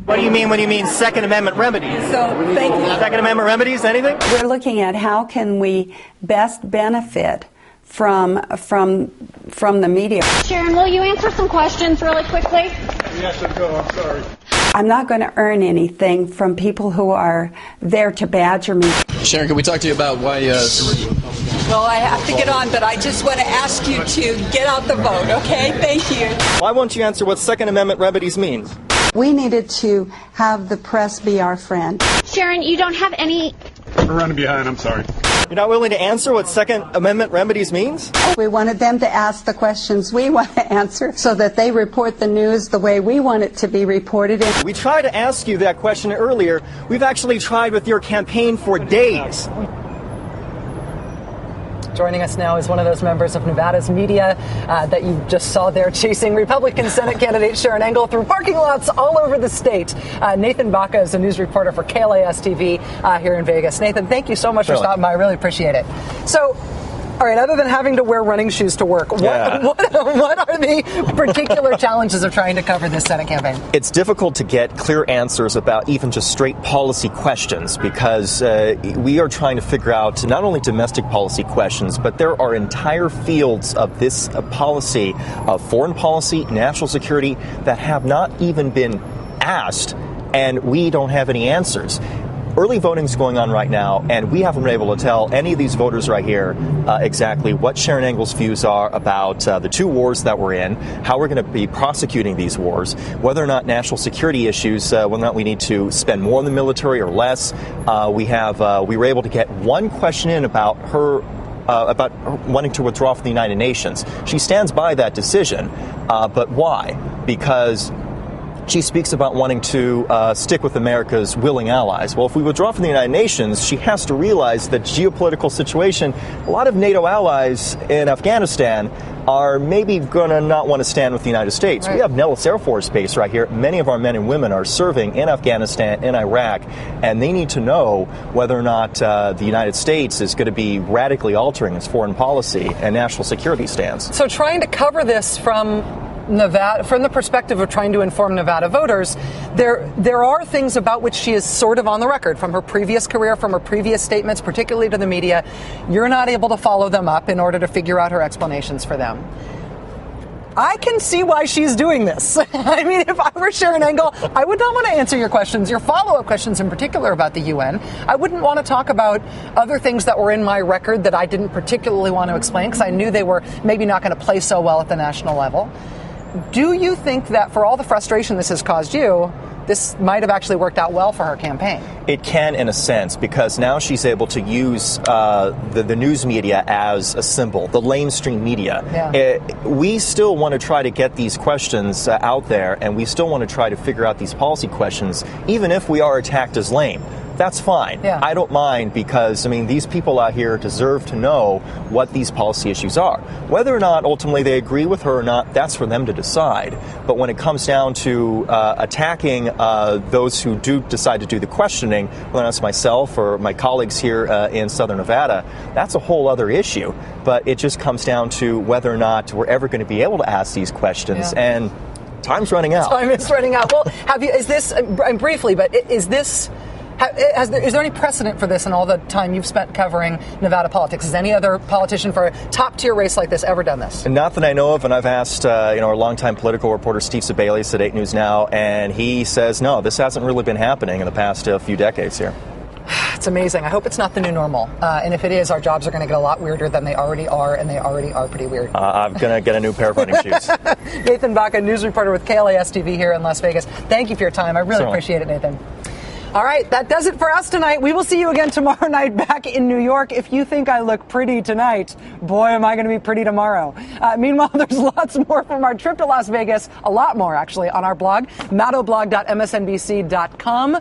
What do you mean when you mean Second Amendment remedies? So, thank you. Second Amendment remedies, anything? We're looking at how can we best benefit from the media. Sharron, will you answer some questions really quickly? Yes, I will. I'm sorry. I'm not going to earn anything from people who are there to badger me. Sharron, can we talk to you about why... Well, I have to get on, but I just want to ask you to get out the vote, okay? Thank you. Why won't you answer what Second Amendment remedies means? We needed to have the press be our friend. Sharron, you don't have any... I'm running behind. I'm sorry. You're not willing to answer what Second Amendment remedies means? We wanted them to ask the questions we want to answer so that they report the news the way we want it to be reported. We tried to ask you that question earlier. We've actually tried with your campaign for days. Joining us now is one of those members of Nevada's media that you just saw there chasing Republican Senate candidate Sharron Engel through parking lots all over the state. Nathan Baca is a news reporter for KLAS TV here in Vegas. Nathan, thank you so much for stopping by. I really appreciate it. So, all right, other than having to wear running shoes to work, what are the particular challenges of trying to cover this Senate campaign? It's difficult to get clear answers about even just straight policy questions because we are trying to figure out not only domestic policy questions, but there are entire fields of this policy, of foreign policy, national security, that have not even been asked, and we don't have any answers. Early voting is going on right now, and we haven't been able to tell any of these voters right here exactly what Sharron Engel's views are about the two wars that we're in, how we're going to be prosecuting these wars, whether or not national security issues, whether or not we need to spend more on the military or less. We were able to get one question in about her wanting to withdraw from the United Nations. She stands by that decision, but why? Because she speaks about wanting to stick with America's willing allies. Well, if we withdraw from the United Nations, she has to realize the geopolitical situation. A lot of NATO allies in Afghanistan are maybe going to not want to stand with the United States. Right. We have Nellis Air Force Base right here. Many of our men and women are serving in Afghanistan, in Iraq, and they need to know whether or not the United States is going to be radically altering its foreign policy and national security stance. So trying to cover this from Nevada, from the perspective of trying to inform Nevada voters, there are things about which she is sort of on the record from her previous career, from her previous statements, particularly to the media. You're not able to follow them up in order to figure out her explanations for them. I can see why she's doing this. I mean, if I were Sharron Engel, I would not want to answer your questions, your follow-up questions in particular about the UN. I wouldn't want to talk about other things that were in my record that I didn't particularly want to explain because I knew they were maybe not going to play so well at the national level. Do you think that for all the frustration this has caused you, this might have actually worked out well for her campaign? It can, in a sense, because now she's able to use the news media as a symbol, the lamestream media. Yeah. We still want to try to get these questions out there, and we still want to try to figure out these policy questions, even if we are attacked as lame. That's fine. Yeah. I don't mind because, I mean, these people out here deserve to know what these policy issues are. Whether or not ultimately they agree with her or not, that's for them to decide. But when it comes down to attacking those who do decide to do the questioning, whether it's myself or my colleagues here in Southern Nevada, that's a whole other issue. But it just comes down to whether or not we're ever going to be able to ask these questions. Yeah. And time's running out. Time is running out. Well, is this, briefly, but is this... Is there any precedent for this in all the time you've spent covering Nevada politics? Has any other politician for a top-tier race like this ever done this? Not that I know of, and I've asked our longtime political reporter Steve Sebelius at 8 News Now, and he says, no, this hasn't really been happening in the past few decades here. It's amazing. I hope it's not the new normal. And if it is, our jobs are going to get a lot weirder than they already are, and they already are pretty weird. I'm going to get a new pair of running shoes. Nathan Baca, news reporter with KLAS TV here in Las Vegas. Thank you for your time. I really appreciate it, Nathan. All right, that does it for us tonight. We will see you again tomorrow night back in New York. If you think I look pretty tonight, boy, am I going to be pretty tomorrow. Meanwhile, there's lots more from our trip to Las Vegas, a lot more actually, on our blog, maddowblog.msnbc.com.